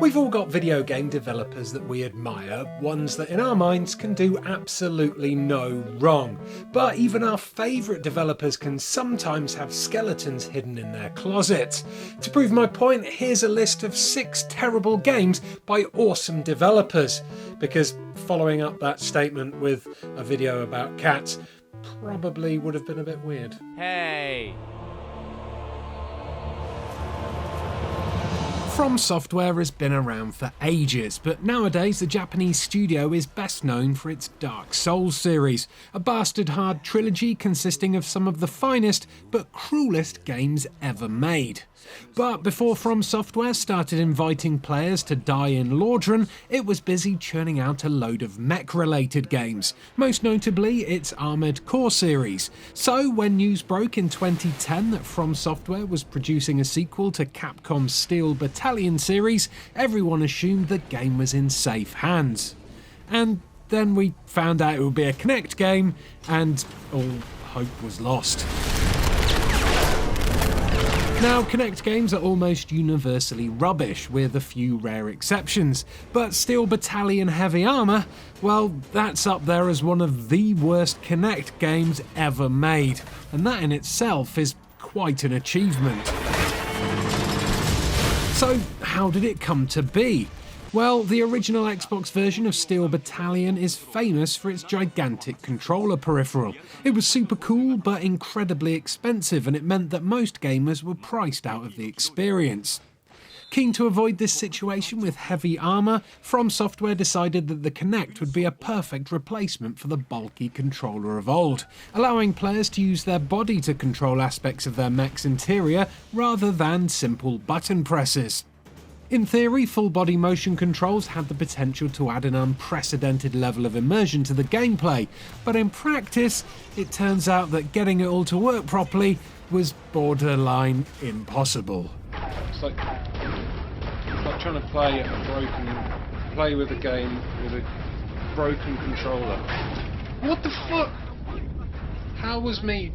We've all got video game developers that we admire, ones that in our minds can do absolutely no wrong. But even our favourite developers can sometimes have skeletons hidden in their closets. To prove my point, here's a list of 6 terrible games by awesome developers. Because following up that statement with a video about cats probably would have been a bit weird. Hey! From Software has been around for ages, but nowadays the Japanese studio is best known for its Dark Souls series, a bastard hard trilogy consisting of some of the finest but cruelest games ever made. But before From Software started inviting players to die in Lordran, it was busy churning out a load of mech-related games, most notably its Armored Core series. So when news broke in 2010 that From Software was producing a sequel to Capcom's Steel Battalion series, everyone assumed the game was in safe hands. And then we found out it would be a Kinect game, and all hope was lost. Now, Kinect games are almost universally rubbish, with a few rare exceptions, but Steel Battalion Heavy Armour, well, that's up there as one of the worst Kinect games ever made, and that in itself is quite an achievement. So, how did it come to be? Well, the original Xbox version of Steel Battalion is famous for its gigantic controller peripheral. It was super cool but incredibly expensive, and it meant that most gamers were priced out of the experience. Keen to avoid this situation with Heavy Armour, From Software decided that the Kinect would be a perfect replacement for the bulky controller of old, allowing players to use their body to control aspects of their mech's interior rather than simple button presses. In theory, full-body motion controls had the potential to add an unprecedented level of immersion to the gameplay, but in practice, it turns out that getting it all to work properly was borderline impossible. It's like trying to play with a game with a broken controller. What the fuck? How was me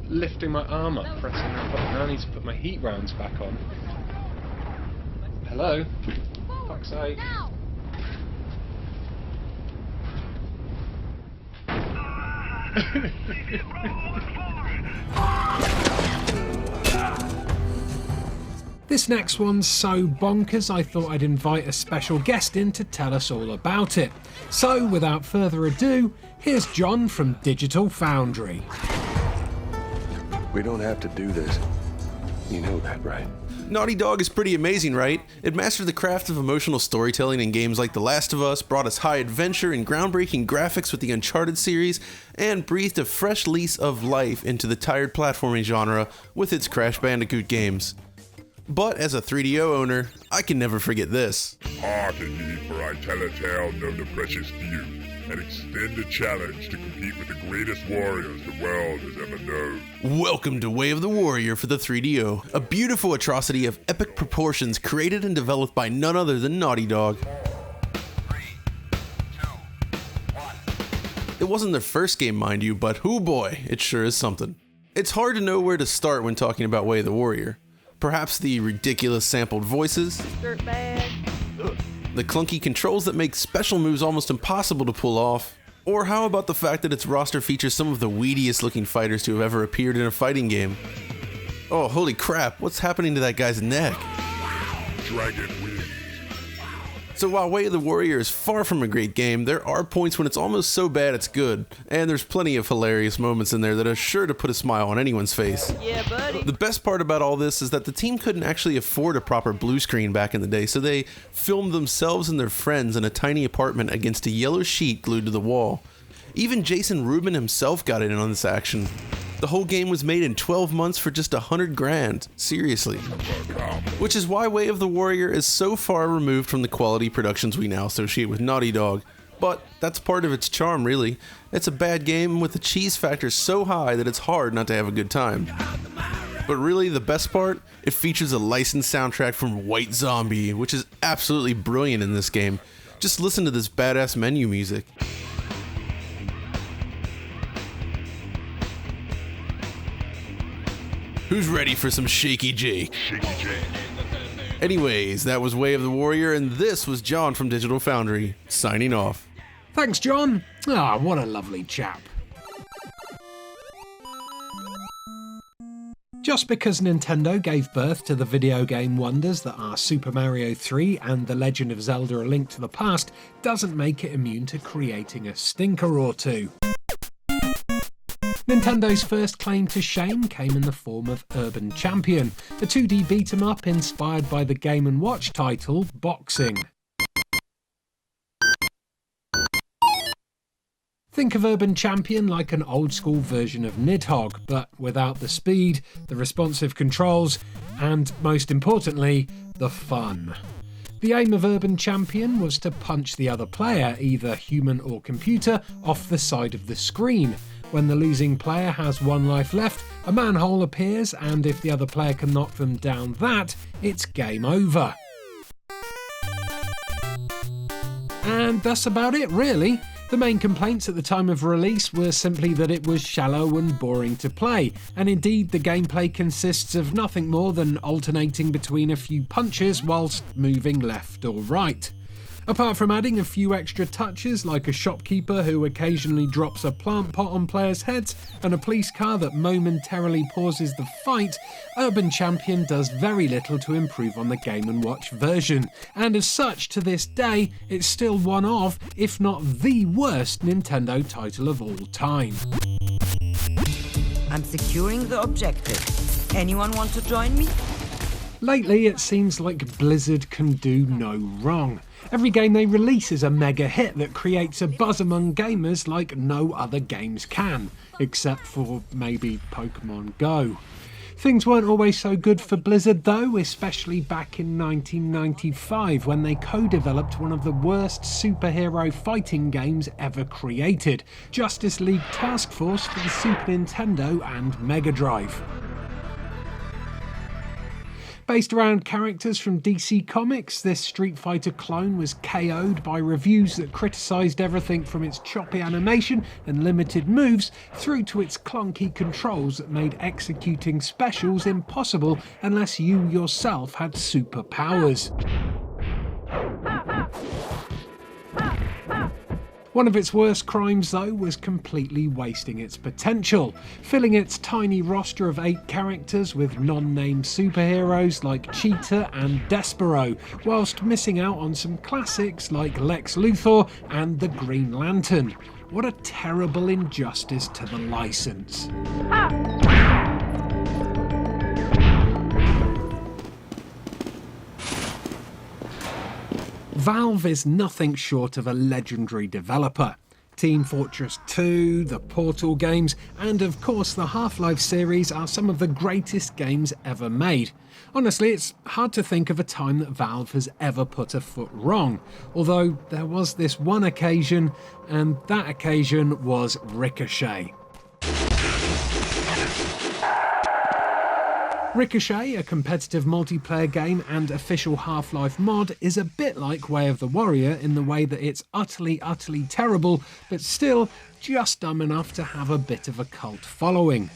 lifting my arm up, pressing that button? Now I need to put my heat rounds back on. Hello? Fuck's sake. This next one's so bonkers I thought I'd invite a special guest in to tell us all about it. So without further ado, here's John from Digital Foundry. We don't have to do this. You know that, right? Naughty Dog is pretty amazing, right? It mastered the craft of emotional storytelling in games like The Last of Us, brought us high adventure and groundbreaking graphics with the Uncharted series, and breathed a fresh lease of life into the tired platforming genre with its Crash Bandicoot games. But as a 3DO owner, I can never forget this. Hearken ye, for I tell a tale known to precious few, and extend a challenge to compete with the greatest warriors the world has ever known. Welcome to Way of the Warrior for the 3DO, a beautiful atrocity of epic proportions created and developed by none other than Naughty Dog. 3, 2, 1. It wasn't their first game, mind you, but hoo boy, it sure is something. It's hard to know where to start when talking about Way of the Warrior. Perhaps the ridiculous sampled voices, the clunky controls that make special moves almost impossible to pull off, or how about the fact that its roster features some of the weediest looking fighters to have ever appeared in a fighting game. Oh, holy crap, what's happening to that guy's neck? Dragon wins. So while Way of the Warrior is far from a great game, there are points when it's almost so bad it's good, and there's plenty of hilarious moments in there that are sure to put a smile on anyone's face. Yeah, buddy. The best part about all this is that the team couldn't actually afford a proper blue screen back in the day, so they filmed themselves and their friends in a tiny apartment against a yellow sheet glued to the wall. Even Jason Rubin himself got in on this action. The whole game was made in 12 months for just $100,000. Seriously. Which is why Way of the Warrior is so far removed from the quality productions we now associate with Naughty Dog. But that's part of its charm, really. It's a bad game with a cheese factor so high that it's hard not to have a good time. But really, the best part? It features a licensed soundtrack from White Zombie, which is absolutely brilliant in this game. Just listen to this badass menu music. Who's ready for some Shaky Jake? Shaky Jake. Anyways, that was Way of the Warrior, and this was John from Digital Foundry, signing off. Thanks, John. Ah, what a lovely chap. Just because Nintendo gave birth to the video game wonders that are Super Mario 3 and The Legend of Zelda: A Link to the Past doesn't make it immune to creating a stinker or two. Nintendo's first claim to shame came in the form of Urban Champion, a 2D beat-em-up inspired by the Game & Watch title Boxing. Think of Urban Champion like an old-school version of Nidhogg, but without the speed, the responsive controls, and, most importantly, the fun. The aim of Urban Champion was to punch the other player, either human or computer, off the side of the screen. When the losing player has one life left, a manhole appears, and if the other player can knock them down that, it's game over. And that's about it, really. The main complaints at the time of release were simply that it was shallow and boring to play, and indeed the gameplay consists of nothing more than alternating between a few punches whilst moving left or right. Apart from adding a few extra touches like a shopkeeper who occasionally drops a plant pot on players' heads and a police car that momentarily pauses the fight, Urban Champion does very little to improve on the Game & Watch version, and as such to this day it's still one of, if not the worst Nintendo title of all time. I'm securing the objective. Anyone want to join me? Lately it seems like Blizzard can do no wrong. Every game they release is a mega hit that creates a buzz among gamers like no other games can, except for maybe Pokemon Go. Things weren't always so good for Blizzard though, especially back in 1995 when they co-developed one of the worst superhero fighting games ever created, Justice League Task Force for the Super Nintendo and Mega Drive. Based around characters from DC Comics, this Street Fighter clone was KO'd by reviews that criticised everything from its choppy animation and limited moves through to its clunky controls that made executing specials impossible unless you yourself had superpowers. One of its worst crimes, though, was completely wasting its potential, filling its tiny roster of 8 characters with non-named superheroes like Cheetah and Despero, whilst missing out on some classics like Lex Luthor and the Green Lantern. What a terrible injustice to the license. Valve is nothing short of a legendary developer. Team Fortress 2, the Portal games, and of course the Half-Life series are some of the greatest games ever made. Honestly, it's hard to think of a time that Valve has ever put a foot wrong, although there was this one occasion, and that occasion was Ricochet. Ricochet, a competitive multiplayer game and official Half-Life mod, is a bit like Way of the Warrior in the way that it's utterly terrible, but still just dumb enough to have a bit of a cult following.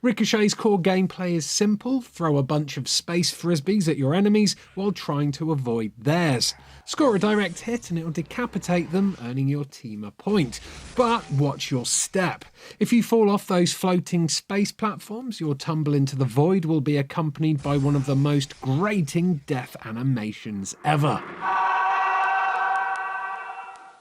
Ricochet's core gameplay is simple: throw a bunch of space frisbees at your enemies while trying to avoid theirs. Score a direct hit and it'll decapitate them, earning your team a point. But watch your step. If you fall off those floating space platforms, your tumble into the void will be accompanied by one of the most grating death animations ever.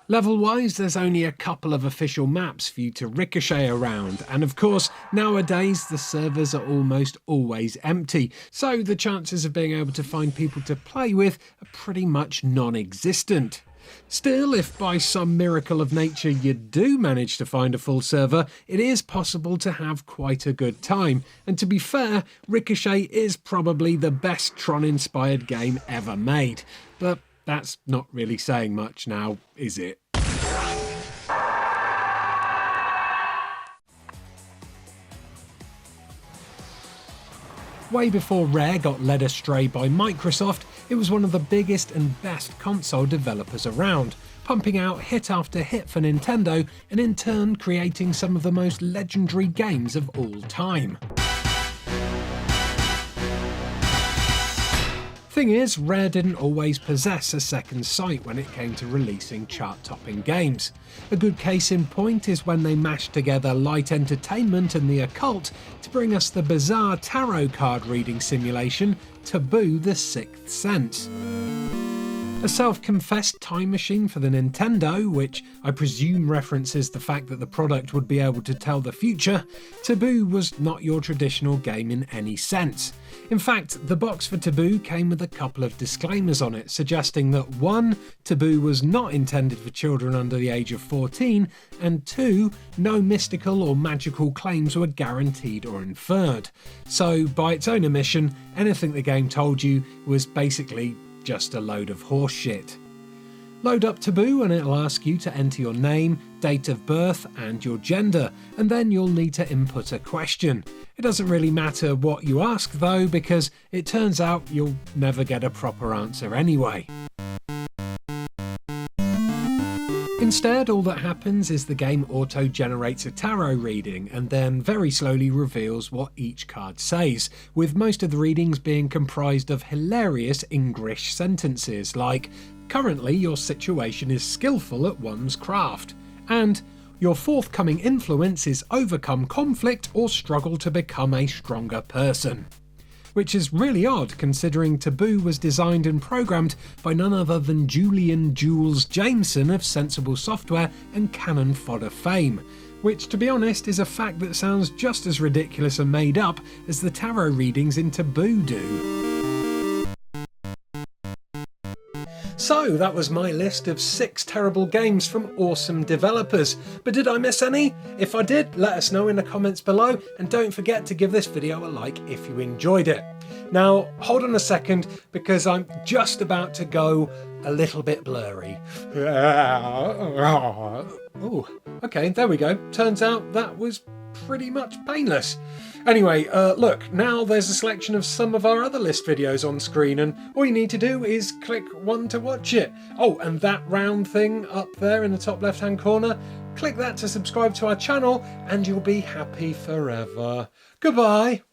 Level-wise, there's only a couple of official maps for you to ricochet around, and of course, nowadays the servers are almost always empty, so the chances of being able to find people to play with are pretty much non-existent. Still, if by some miracle of nature you do manage to find a full server, it is possible to have quite a good time, and to be fair, Ricochet is probably the best Tron-inspired game ever made, but that's not really saying much now, is it? Way before Rare got led astray by Microsoft, it was one of the biggest and best console developers around, pumping out hit after hit for Nintendo and in turn creating some of the most legendary games of all time. Thing is, Rare didn't always possess a second sight when it came to releasing chart-topping games. A good case in point is when they mashed together light entertainment and the occult to bring us the bizarre tarot card reading simulation, Taboo: The Sixth Sense. A self-confessed time machine for the Nintendo, which I presume references the fact that the product would be able to tell the future, Taboo was not your traditional game in any sense. In fact, the box for Taboo came with a couple of disclaimers on it, suggesting that 1. Taboo was not intended for children under the age of 14, and 2. No mystical or magical claims were guaranteed or inferred. So, by its own admission, anything the game told you was basically just a load of horse shit. Load up Taboo and it'll ask you to enter your name, date of birth and your gender, and then you'll need to input a question. It doesn't really matter what you ask though, because it turns out you'll never get a proper answer anyway. Instead, all that happens is the game auto-generates a tarot reading and then very slowly reveals what each card says, with most of the readings being comprised of hilarious English sentences like, "Currently your situation is skillful at one's craft," and "Your forthcoming influence is overcome conflict or struggle to become a stronger person." Which is really odd considering Taboo was designed and programmed by none other than Julian Jules Jameson of Sensible Software and Cannon Fodder fame, which to be honest is a fact that sounds just as ridiculous and made up as the tarot readings in Taboo do. So that was my list of 6 terrible games from awesome developers, but did I miss any? If I did, let us know in the comments below, and don't forget to give this video a like if you enjoyed it. Now hold on a second, because I'm just about to go a little bit blurry. Oh, okay, there we go. Turns out that was pretty much painless. Anyway, look, now there's a selection of some of our other list videos on screen, and all you need to do is click 1 to watch it. Oh, and that round thing up there in the top left hand corner, click that to subscribe to our channel and you'll be happy forever. Goodbye.